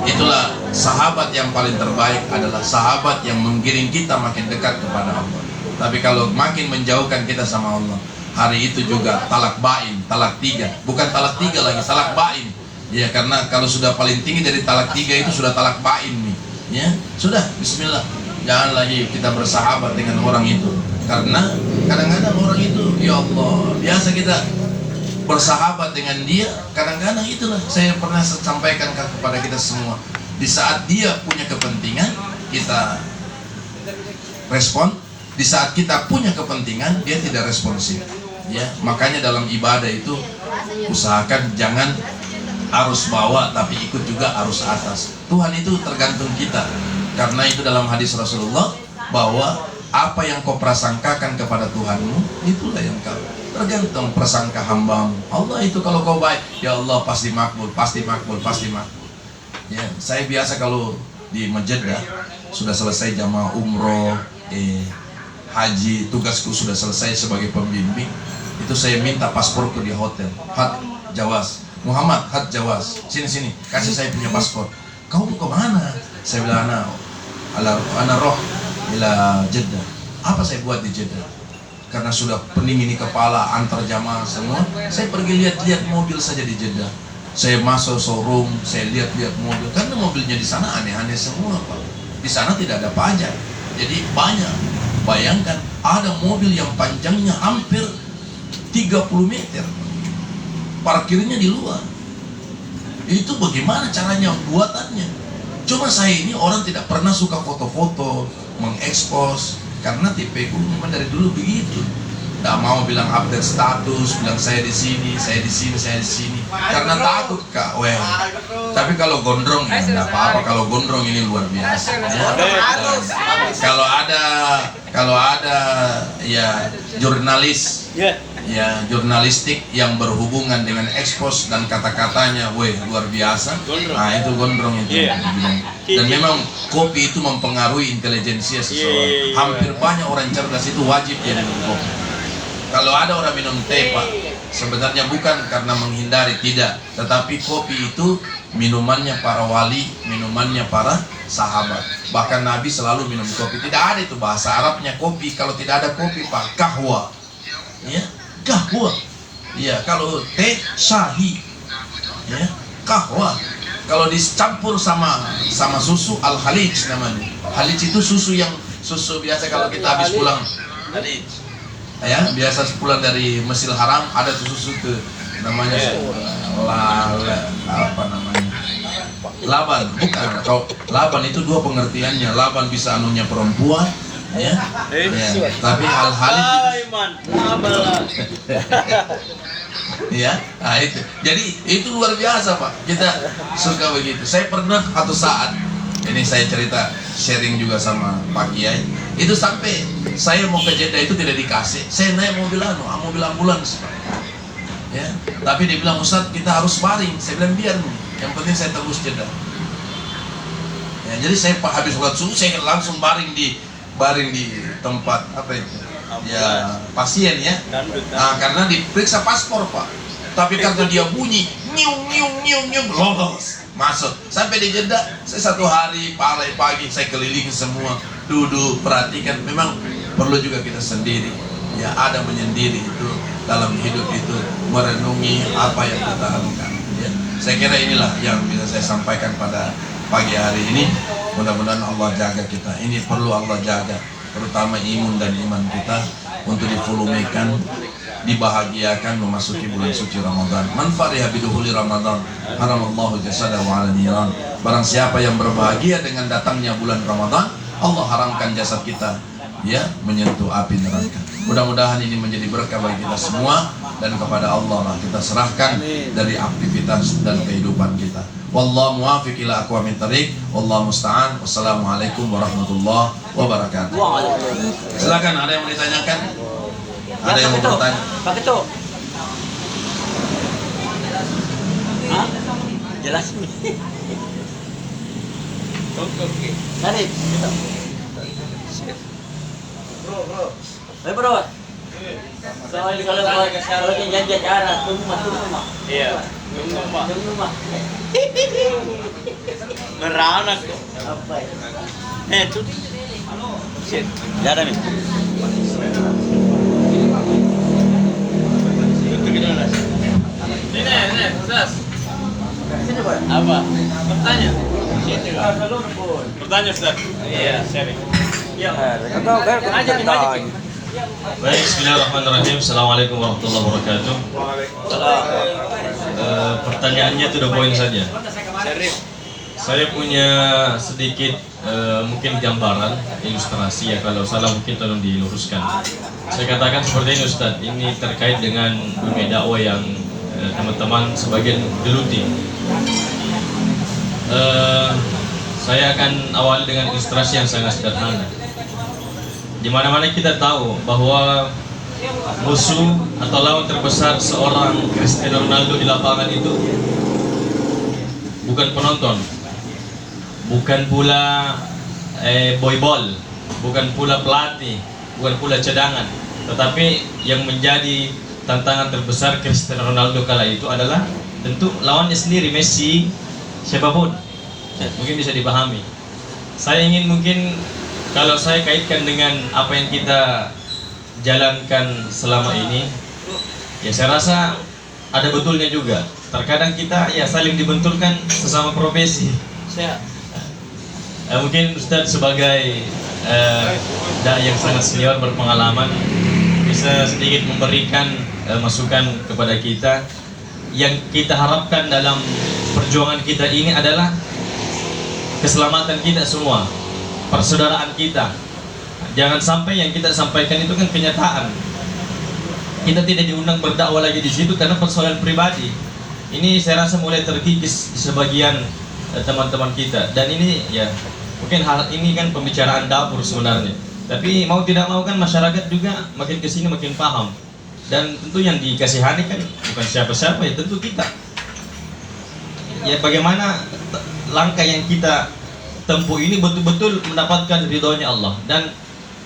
Itulah sahabat yang paling terbaik adalah sahabat yang menggiring kita makin dekat kepada Allah. Tapi kalau makin menjauhkan kita sama Allah, hari itu juga talak bain, talak 3, bukan talak 3 lagi, talak bain. Ya, karena kalau sudah paling tinggi dari talak 3 itu sudah talak bain nih, ya. Sudah, bismillah. Jangan lagi kita bersahabat dengan orang itu. Karena kadang-kadang orang itu, ya Allah, biasa kita bersahabat dengan dia, kadang-kadang itulah saya pernah sampaikan kepada kita semua. Di saat dia punya kepentingan, kita respon. Di saat kita punya kepentingan, dia tidak responsif. Ya, makanya dalam ibadah itu usahakan jangan arus bawah tapi ikut juga arus atas. Tuhan itu tergantung kita. Karena itu dalam hadis Rasulullah bahwa apa yang kau prasangkakan kepada Tuhanmu, itulah yang kau, tergantung prasangka hambamu. Allah itu kalau kau baik, ya Allah pasti makbul, pasti makbul, pasti makbul. Ya, saya biasa kalau di Jeddah sudah selesai jamaah umroh, haji, tugasku sudah selesai sebagai pembimbing, itu saya minta pasporku di hotel. Hat Jawas, Muhammad Hat Jawas, sini kasih saya punya paspor. Kau mau kemana? Saya bilang ana roh ila Jeddah. Apa saya buat di Jeddah? Karena sudah pening ini kepala antar jamaah semua, saya pergi lihat-lihat mobil saja di Jeddah. Saya masuk showroom, saya lihat-lihat mobil, karena mobilnya di sana aneh-aneh semua, Pak. Di sana tidak ada pajak, jadi banyak. Bayangkan ada mobil yang panjangnya hampir 30 meter, parkirnya di luar. Itu bagaimana caranya buatannya? Cuma saya ini orang tidak pernah suka foto-foto, mengekspos, karena tipeku memang dari dulu begitu. Tidak mau bilang update status, bilang saya di sini, saya di sini, saya di sini, karena takut Kak. Tapi kalau gondrong ya tidak apa-apa. Kalau gondrong ini luar biasa. Ya. Kalau ada ya jurnalis, ya jurnalistik yang berhubungan dengan ekspos dan kata-katanya, luar biasa. Nah itu gondrong itu. Dan memang kopi itu mempengaruhi intelijensia seseorang. Hampir banyak orang cerdas itu wajib dia minum kopi. Kalau ada orang minum teh, Pak, sebenarnya bukan karena menghindari, tidak, tetapi kopi itu minumannya para wali, minumannya para sahabat. Bahkan Nabi selalu minum kopi. Tidak ada itu bahasa Arabnya kopi. Kalau tidak ada kopi, Pak, kahwa. Ya, kahwa. Ya, kalau teh syahi. Ya, kahwa. Kalau dicampur sama susu, al-halij namanya. Halij itu susu biasa kalau kita habis pulang. Halij. Ya, biasa pulang dari Masjidil Haram ada susu ke namanya apa namanya? Laban, bukan. Kalau laban itu dua pengertiannya. Laban bisa anunya perempuan, ya. Tapi hal-hal ya, nah itu. Jadi itu luar biasa, Pak. Kita suka begitu. Saya pernah satu saat, ini saya cerita sharing juga sama Pak Kiai. Itu sampai saya mau ke Jeddah itu tidak dikasih. Saya naik mobil ambulans, Pak. Ya, tapi dia bilang, Ustaz kita harus baring. Saya bilang biar, yang penting saya tembus Jeddah. Ya, jadi saya habis sholat subuh saya langsung baring di tempat apa itu? Ya pasien ya. Nah, karena diperiksa paspor, Pak. Tapi karena dia bunyi, nyung lolos masuk. Sampai di Jeddah, saya 1 hari pagi saya keliling semua, duduk perhatikan. Memang perlu juga kita sendiri. Ya ada menyendiri itu dalam hidup itu, merenungi apa yang kita lakukan. Ya, saya kira inilah yang bisa saya sampaikan pada pagi hari ini. Mudah-mudahan Allah jaga kita. Ini perlu Allah jaga, terutama imun dan iman kita untuk divolumekan, dibahagiakan memasuki bulan suci Ramadan. Man fariha bidukhuli Ramadan haramallahu jasadahu 'ala niran. Barang siapa yang berbahagia dengan datangnya bulan Ramadan, Allah haramkan jasad kita ya menyentuh api neraka. Mudah-mudahan ini menjadi berkah bagi kita semua, dan kepada Allah lah kita serahkan dari aktivitas dan kehidupan kita. Wallahu muwaffiq ila aqwamit thariq, wallahu musta'an. Wassalamualaikum warahmatullahi wabarakatuh. Silakan, ada yang mau ditanyakan? Ada yang mau bertanya? Pak Ketua. Hah? Jelas nih. Oke. Tarik. Bro. Bro. Soalnya kalau janji acara tunggu mah. Iya. Tunggu mah. Beranak. Apa ya? Tuh. Shit. Jalan nih. Ini, Ustaz. Apa? Bertanya. Bertanya, Ustaz. Iya, sharing. Ya. Baik, bismillahirrahmanirrahim. Assalamualaikum warahmatullahi wabarakatuh. Pertanyaannya itu 2 poin saja. Saya punya sedikit mungkin gambaran, ilustrasi ya, kalau salah mungkin tolong diluruskan. Saya katakan seperti ini, Ustadz, ini terkait dengan dunia dakwah yang teman-teman sebagian geluti. Saya akan awali dengan ilustrasi yang sangat sederhana. Di mana-mana kita tahu bahwa musuh atau lawan terbesar seorang Cristiano Ronaldo di lapangan itu bukan penonton, bukan pula boy ball, bukan pula pelatih, bukan pula cadangan, tetapi yang menjadi tantangan terbesar Cristiano Ronaldo kala itu adalah tentu lawannya sendiri, Messi, siapapun. Mungkin bisa dipahami. Saya ingin mungkin kalau saya kaitkan dengan apa yang kita jalankan selama ini, ya saya rasa ada betulnya juga. Terkadang kita ya saling dibenturkan sesama profesi. Mungkin Ustadz sebagai dai yang sangat senior berpengalaman bisa sedikit memberikan masukan kepada kita. Yang kita harapkan dalam perjuangan kita ini adalah keselamatan kita semua, persaudaraan kita. Jangan sampai yang kita sampaikan itu kan kenyataan. Kita tidak diundang berdakwah lagi di situ karena persoalan pribadi. Ini saya rasa mulai terkikis di sebagian teman-teman kita. Dan ini ya mungkin hal ini kan pembicaraan dapur sebenarnya. Tapi mau tidak mau kan masyarakat juga makin kesini makin paham. Dan tentu yang dikasihani kan bukan siapa-siapa, ya tentu kita. Ya bagaimana langkah yang kita tempuh ini betul-betul mendapatkan ridhonya Allah dan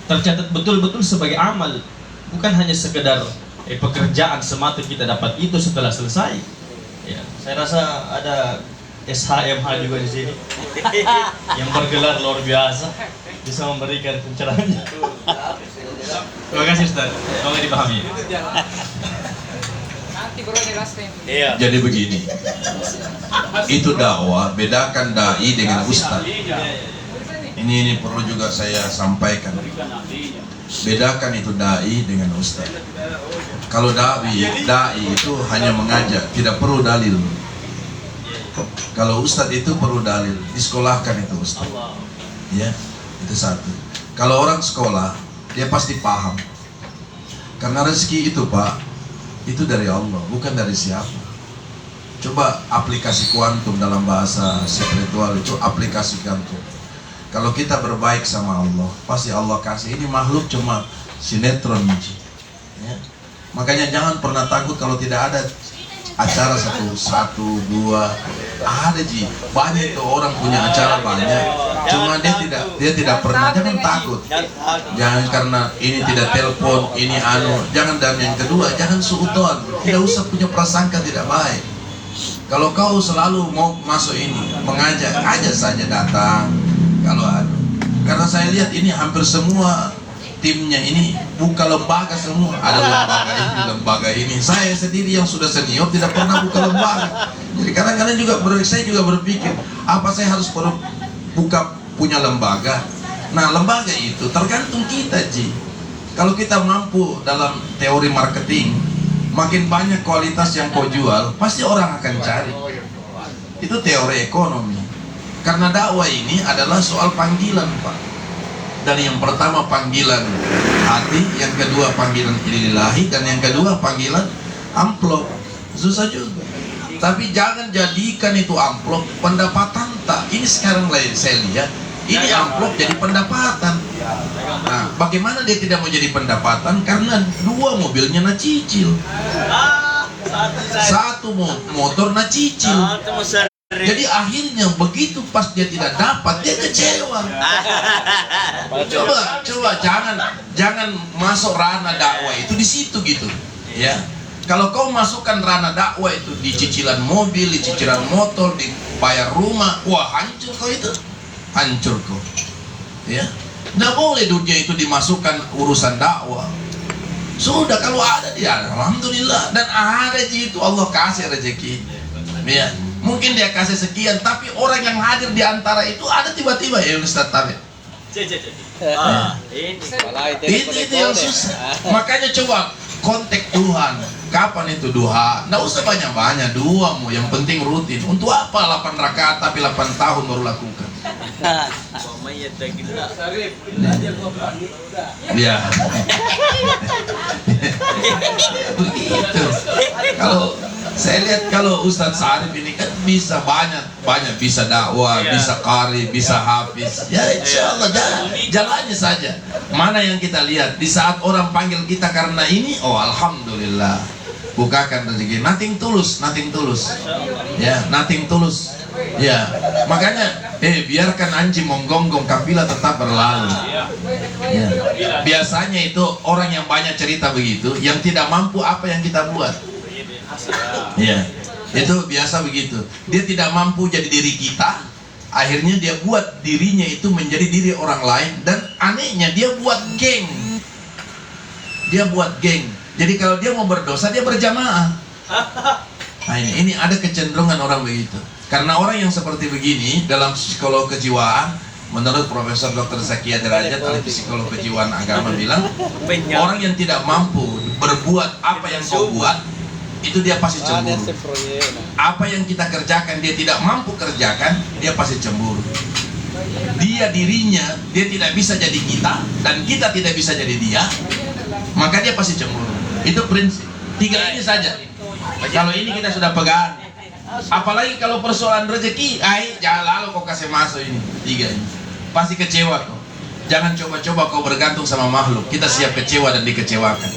tercatat betul-betul sebagai amal, bukan hanya sekedar pekerjaan semata kita dapat itu setelah selesai. Ya, saya rasa ada SHMH juga di sini yang bergelar luar biasa, bisa memberikan pencerahannya. Terima kasih Ustaz, semoga dipahami. Iya. Jadi begini, itu dakwah, bedakan dai dengan ustaz. Ini perlu juga saya sampaikan. Bedakan itu dai dengan ustaz. Kalau dai itu hanya mengajak, tidak perlu dalil. Kalau ustaz itu perlu dalil, disekolahkan itu ustaz. Ya, itu satu. Kalau orang sekolah, dia pasti paham. Karena rezeki itu Pak, itu dari Allah, bukan dari siapa. Coba aplikasi kuantum dalam bahasa spiritual itu aplikasi kuantum. Kalau kita berbaik sama Allah, pasti Allah kasih. Ini makhluk cuma sinetron ya. Makanya jangan pernah takut kalau tidak ada acara satu dua, ada Ji. Banyak itu orang punya acara banyak, cuma dia tidak pernah. Jangan takut. Jangan karena ini tidak telepon, ini jangan. Dan yang kedua, jangan suudzon. Tidak usah punya prasangka tidak baik. Kalau kau selalu mau masuk ini, mengajak, aja saja datang. Kalau karena saya lihat ini hampir semua timnya ini buka lembaga semua. Ada lembaga ini. Saya sendiri yang sudah senior tidak pernah buka lembaga. Jadi kadang-kadang juga saya juga berpikir, apa saya harus buka punya lembaga? Nah, lembaga itu tergantung kita, Ji. Kalau kita mampu dalam teori marketing, makin banyak kualitas yang kau jual, pasti orang akan cari. Itu teori ekonomi. Karena dakwah ini adalah soal panggilan, Pak. Dan yang pertama panggilan hati, yang kedua panggilan ilahi, dan yang kedua panggilan amplop. Susah juga. Tapi jangan jadikan itu amplop pendapatan tak. Ini sekarang saya lihat, ini amplop jadi pendapatan. Nah, bagaimana dia tidak mau jadi pendapatan? Karena dua mobilnya nak cicil, satu motor nak cicil. Jadi akhirnya begitu pas dia tidak dapat, dia kecewa. Coba jangan masuk ranah dakwah itu di situ gitu, ya. Kalau kau masukkan ranah dakwah itu di cicilan mobil, di cicilan motor, di bayar rumah, wah hancur kau itu, hancur kau, ya. Nggak boleh dunia itu dimasukkan urusan dakwah. Sudah kalau ada dia, alhamdulillah, dan ada itu Allah kasih rezeki, ya. Mungkin dia kasih sekian, tapi orang yang hadir di antara itu ada tiba-tiba ya Ustaz Tarik. Itu yang susah. Makanya coba kontak Tuhan. Kapan itu duha? Nggak usah banyak-banyak, dua mu. Yang penting rutin. Untuk apa 8 rakaat tapi 8 tahun baru lakukan? Ya. Begitu. Saya lihat kalau Ustadz Sarif ini kan bisa banyak bisa dakwah, bisa qari, bisa hafiz. Ya insya Allah jalannya saja. Mana yang kita lihat di saat orang panggil kita karena ini, oh alhamdulillah, bukakan rezeki. Nothing tulus. Ya, nothing tulus. Ya, makanya biarkan anjing menggonggong, kafilah tetap berlalu. Ya. Biasanya itu orang yang banyak cerita begitu, yang tidak mampu apa yang kita buat. Ya, itu biasa begitu. Dia tidak mampu jadi diri kita, akhirnya dia buat dirinya itu menjadi diri orang lain. Dan anehnya dia buat geng. Jadi kalau dia mau berdosa, dia berjamaah. Nah, ini ada kecenderungan orang begitu. Karena orang yang seperti begini dalam psikolog kejiwaan, menurut Profesor Dr. Zakia Derajat, ahli psikolog kejiwaan agama bilang, orang yang tidak mampu berbuat apa yang kau buat, itu dia pasti cemburu. Apa yang kita kerjakan dia tidak mampu kerjakan, dia pasti cemburu. Dia dirinya, dia tidak bisa jadi kita, dan kita tidak bisa jadi dia, maka dia pasti cemburu. Itu prinsip. 3 ini saja. Kalau ini kita sudah pegang. Apalagi kalau persoalan rezeki, jangan lalu kau kasih masuk ini. 3 ini pasti kecewa kau. Jangan coba-coba kau bergantung sama makhluk. Kita siap kecewa dan dikecewakan.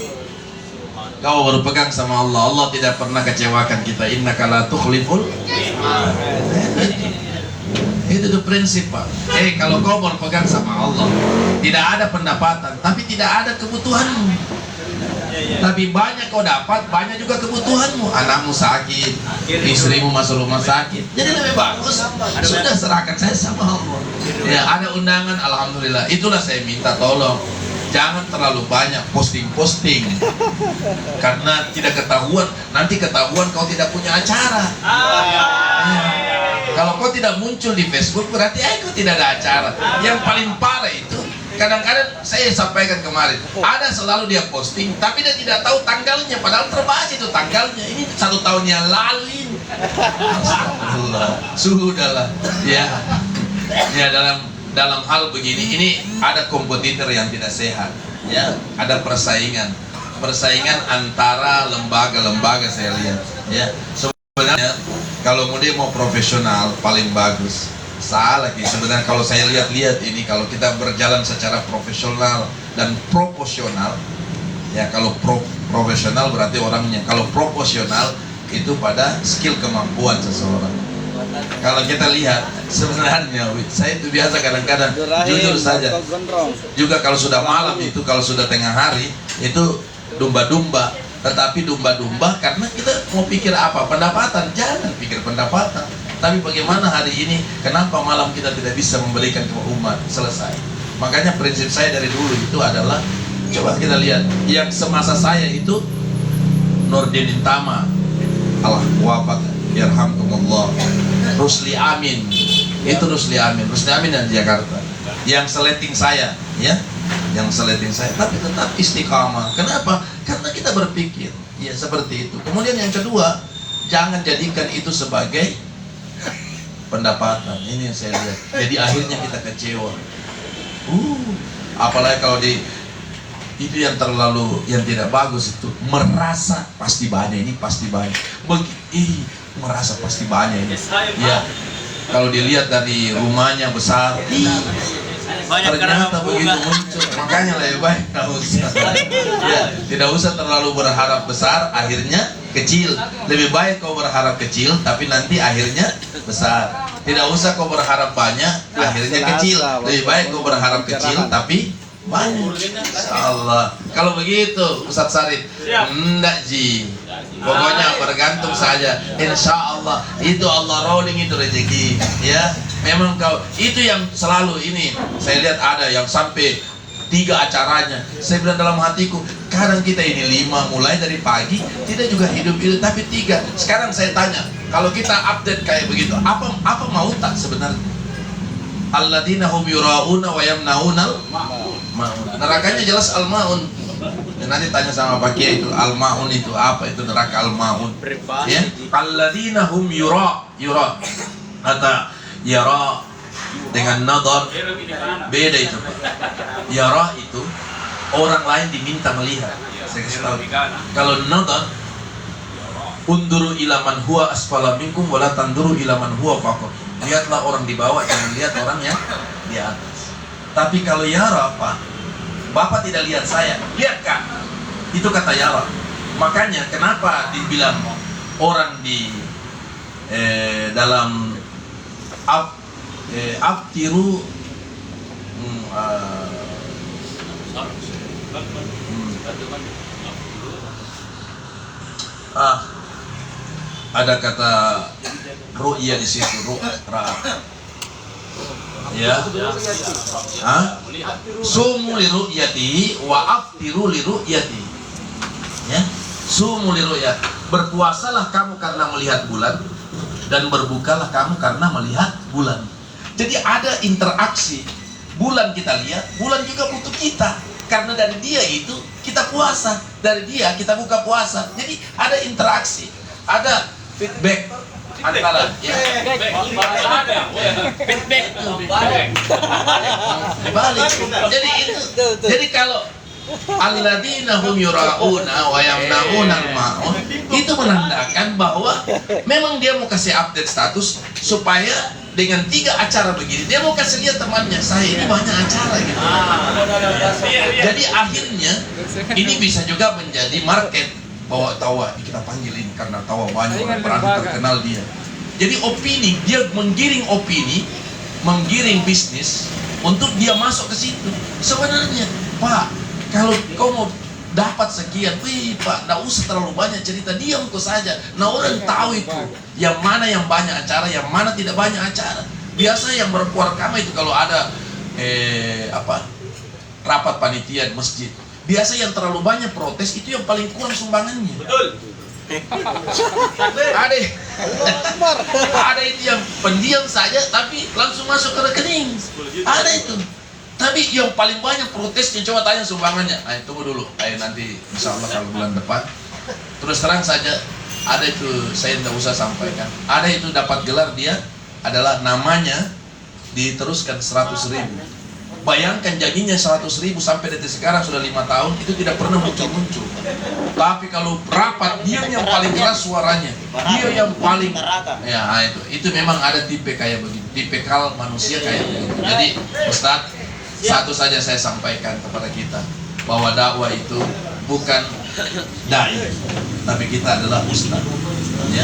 Kau berpegang sama Allah. Allah tidak pernah kecewakan kita. Innaka la tukhliful. Itu tuh prinsip, Pak. Kalau kau berpegang sama Allah, tidak ada pendapatan, tapi tidak ada kebutuhanmu. Tapi banyak kau dapat, banyak juga kebutuhanmu. Anakmu sakit, istrimu masuk rumah sakit. Jadi lebih bagus sudah serahkan saya sama Allah. Ya, ada undangan, alhamdulillah. Itulah saya minta tolong. Jangan terlalu banyak posting-posting, karena tidak ketahuan. Nanti ketahuan kau tidak punya acara. Kalau kau tidak muncul di Facebook, berarti kau tidak ada acara. Yang paling parah itu, kadang-kadang saya sampaikan kemarin, ada selalu dia posting, tapi dia tidak tahu tanggalnya, padahal terbaca itu tanggalnya. Ini 1 tahun yang lalu ini. Astagfirullah. Sudahlah. Ya, dalam hal begini, ini ada kompetitor yang tidak sehat. Ya, ada persaingan antara lembaga-lembaga saya lihat. Ya, sebenarnya kalau mau profesional paling bagus. Salah sebenarnya kalau saya lihat ini, kalau kita berjalan secara profesional dan proporsional, ya kalau profesional berarti orangnya, kalau proporsional itu pada skill kemampuan seseorang. Kalau kita lihat sebenarnya, saya itu biasa kadang-kadang jujur saja juga kalau sudah malam itu, kalau sudah tengah hari itu domba-domba. Tetapi domba-domba karena kita mau pikir apa? Pendapatan. Jangan pikir pendapatan, tapi bagaimana hari ini, kenapa malam kita tidak bisa memberikan ke umat. Selesai. Makanya prinsip saya dari dulu itu adalah, coba kita lihat yang semasa saya itu Nurdin Tama, Allah wafat, yarhamkumullah. Rusli Amin, itu Rusli Amin yang di Jakarta, yang seleting saya, ya, yang seleting saya, tapi tetap istiqamah. Kenapa? Karena kita berpikir ya seperti itu. Kemudian yang kedua, jangan jadikan itu sebagai pendapatan. Ini yang saya lihat. Jadi akhirnya kita kecewa. Apalagi kalau itu yang terlalu, yang tidak bagus itu merasa pasti banyak, ini pasti banyak. Merasa pasti banyak ini. Ya, kalau dilihat dari rumahnya besar, ternyata begitu muncul. Makanya lebih baik tidak usah. Ya, tidak usah terlalu berharap besar, akhirnya kecil. Lebih baik kau berharap kecil, tapi nanti akhirnya besar. Tidak usah kau berharap banyak, akhirnya kecil. Lebih baik kau berharap kecil, tapi banyak. Insyaallah. Kalau begitu Ustadz Sarif, enggak Ji. Pokoknya bergantung saja. Insyaallah. Itu Allah rolling itu rezeki. Ya, memang kau itu yang selalu ini. Saya lihat ada yang sampai 3 acaranya. Saya bilang dalam hatiku, kadang kita ini 5 mulai dari pagi, tidak juga hidup itu, tapi 3. Sekarang saya tanya, kalau kita update kayak begitu, apa mau tak sebenarnya? Alladzina hum yura'una wa yamna'unal ma'un. Nerakanya jelas al-ma'un. Dan nanti tanya sama Pak Kiai itu al-ma'un itu apa, itu neraka al-ma'un. Ya, alladzina hum yura kata yara dengan nadar beda itu, Pak. Yara itu orang lain diminta melihat. Saya kasih tahu. Kalau nadar Unduru ila man huwa asfala minkum wala tanduru ila man huwa fawqa. Lihatlah orang di bawah, jangan lihat orang yang di atas. Tapi kalau yara, Pak, Bapak tidak lihat saya, lihat Kak. Itu kata yara. Makanya kenapa dibilang orang di dalam abtiru ada kata ru'ya di situ, ya. Sumu li ru'yati wa aftiru li ru'yati. Ya. Sumu li ru'yati. Berpuasalah kamu karena melihat bulan dan berbukalah kamu karena melihat bulan. Jadi ada interaksi. Bulan kita lihat, bulan juga butuh kita. Karena dari dia itu kita puasa, dari dia kita buka puasa. Jadi ada interaksi, ada feedback antara balik. Jadi itu. Jadi kalau alladzina hum yura'una wa yamna'una al-ma'un, itu menandakan bahwa memang dia mau kasih update status supaya dengan 3 acara begini dia mau kasih lihat temannya, saya ini banyak acara gitu. Jadi akhirnya ini bisa juga menjadi market, bahwa tawa kita panggil ini karena tawa banyak orang terkenal dia. Jadi opini, dia menggiring opini, menggiring bisnis untuk dia masuk ke situ. Sebenarnya Pak, kalau kau mau dapat sekian, wih Pak, tidak usah terlalu banyak cerita, diam kau saja. Nah orang tahu itu, yang mana yang banyak acara, yang mana tidak banyak acara. Biasa yang berkeluar kama itu kalau ada rapat panitia di masjid. Biasa yang terlalu banyak protes itu yang paling kurang sumbangannya. Betul. Ada itu yang pendiam saja tapi langsung masuk ke rekening. Ada itu. Tapi yang paling banyak protesnya, coba tanya sumbangannya. Ayo tunggu dulu. Ayo nanti insya Allah kalau bulan depan. Terus terang saja, ada itu saya tidak usah sampaikan. Ada itu dapat gelar dia adalah namanya diteruskan 100.000. Bayangkan janjinya 100.000 sampai detik sekarang sudah 5 tahun itu tidak pernah muncul-muncul. Tapi kalau rapat dia yang paling keras suaranya, dia yang paling ya itu memang ada tipe kayak begitu, tipikal manusia kayak begitu. Jadi Ustadz, satu saja saya sampaikan kepada kita bahwa dakwah itu bukan dai, tapi kita adalah ustaz. Ya,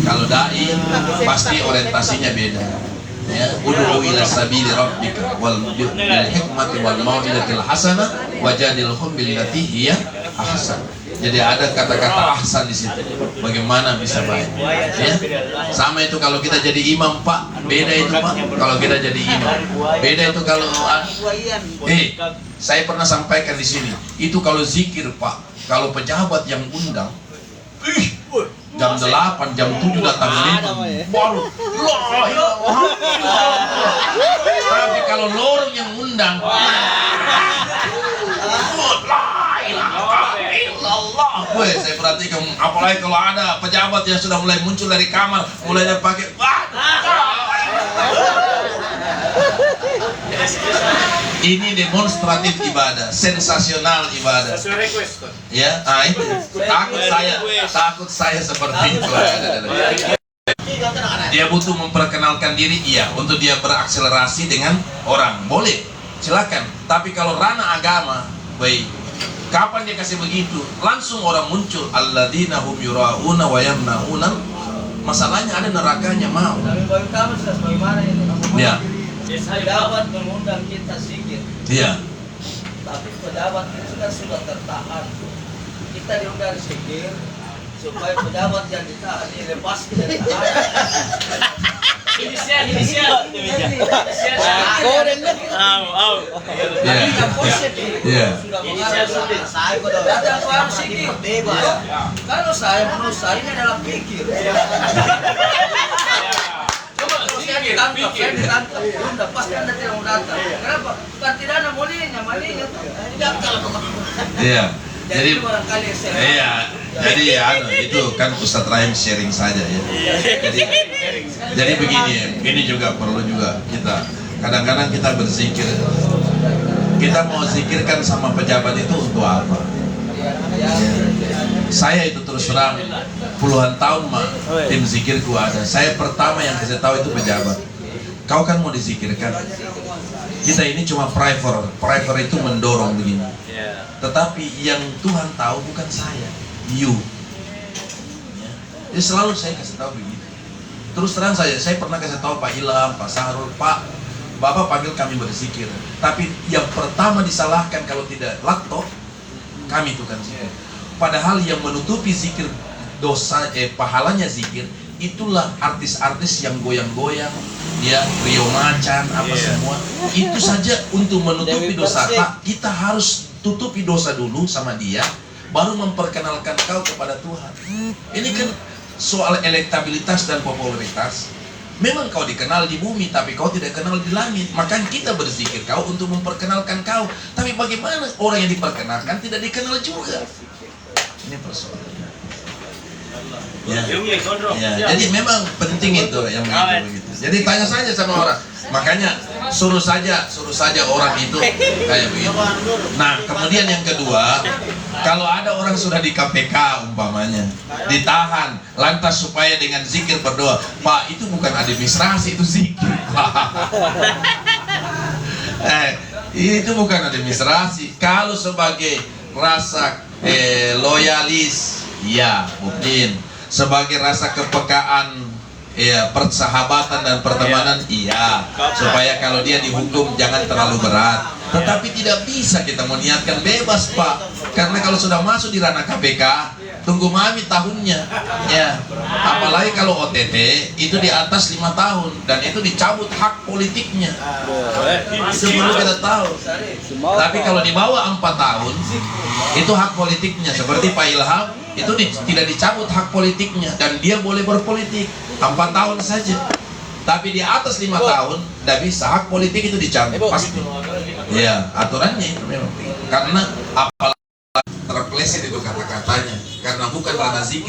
kalau dai pasti orientasinya beda. Ya, ud'u ila sabili rabbika wal bil hikmati wal mau'izatil hasanah wajadilhum billati hiya ahsan. Jadi ada kata-kata ahsan di situ. Bagaimana bisa baik? Ya. Sama itu kalau kita jadi imam, Pak. Beda itu, Pak. Kalau kita jadi imam. Beda itu kalau saya pernah sampaikan di sini. Itu kalau zikir, Pak. Kalau pejabat yang undang, jam 8, jam 7 datang minum. Baru tapi kalau lorong yang undang, saya perhatikan, apalagi kalau ada pejabat yang sudah mulai muncul dari kamar, mulai dia pakai ini demonstratif ibadah, sensasional ibadah. Ya, itu takut saya seperti itu. Dia butuh memperkenalkan diri, iya, untuk dia berakselerasi dengan orang, boleh, silakan. Tapi kalau ranah agama, baik. Kapan dia kasih begitu? Langsung orang muncul. Alladzina hum yura'una wa yamna'una. Masalahnya ada nerakanya mau. Tapi bagi kami sudah bagaimana itu? Ya. Pejabat mengundang kita zikir. Iya. Tapi pejabat itu kan sudah tertahan. Kita diundang zikir supaya pejabat yang ditahan dilepas dari tahanan. Inisial. Sudah mengarah saya ada orang zikir bebas. Kalau saya menurut saya ini adalah pikir. Saya ditangkap, udah pasti Anda tidak mau datang. Kenapa? Bukan tidak ada malingnya tuh. Tidak kalau. Iya. Jadi barangkali saya. Iya. Jadi ya itu kan Ustadz Rahim sharing saja ya. Jadi begini ya, ini juga perlu juga kita. Kadang-kadang kita berzikir. Kita mau zikirkan sama pejabat itu untuk apa? Saya itu terus terang puluhan tahun mah tim zikirku ada. Saya pertama yang kasih tahu itu pejabat. Kau kan mau dizikirkan. Kita ini cuma driver itu mendorong begini. Tetapi yang Tuhan tahu bukan saya, you. Ya. Jadi selalu saya kasih tahu begitu. Terus terang saya pernah kasih tahu Pak Ilham, Pak Sahrul, Pak, Bapak panggil kami berzikir. Tapi yang pertama disalahkan kalau tidak laptop, kami tukang zikir. Padahal yang menutupi zikir dosa, pahalanya zikir, itulah artis-artis yang goyang-goyang, ya, Rio Macan, apa semua. Itu saja untuk menutupi dosa. Kita harus tutupi dosa dulu sama dia, baru memperkenalkan kau kepada Tuhan. Ini kan soal elektabilitas dan popularitas. Memang kau dikenal di bumi, tapi kau tidak kenal di langit. Makanya kita berzikir kau untuk memperkenalkan kau. Tapi bagaimana orang yang diperkenalkan tidak dikenal juga? Ini persoalannya. Ya, jadi memang penting itu yang begitu. Jadi tanya saja sama orang. Makanya suruh saja orang itu kayak begitu. Nah, kemudian yang kedua, kalau ada orang sudah di KPK umpamanya, ditahan, lantas supaya dengan zikir berdoa, Pak, itu bukan administrasi, itu zikir, Pak. Itu bukan administrasi. Kalau sebagai rasa loyalis, ya mungkin. Sebagai rasa kepekaan, ya, persahabatan dan pertemanan, iya, supaya kalau dia dihukum jangan terlalu berat. Tetapi tidak bisa kita meniatkan bebas, Pak, karena kalau sudah masuk di ranah KPK, tunggu mami tahunnya, ya. Apalagi kalau OTT itu di atas 5 tahun dan itu dicabut hak politiknya. Itu perlu kita tahu. Tapi kalau di bawah 4 tahun itu hak politiknya, seperti Pak Ilham itu tidak dicabut hak politiknya dan dia boleh berpolitik 4 tahun saja. Tapi di atas 5 tahun tidak bisa, hak politik itu dicabut pasti. Ya, aturannya itu memang. Karena apalagi terpleset itu kata-katanya, karena bukan ranah zikir.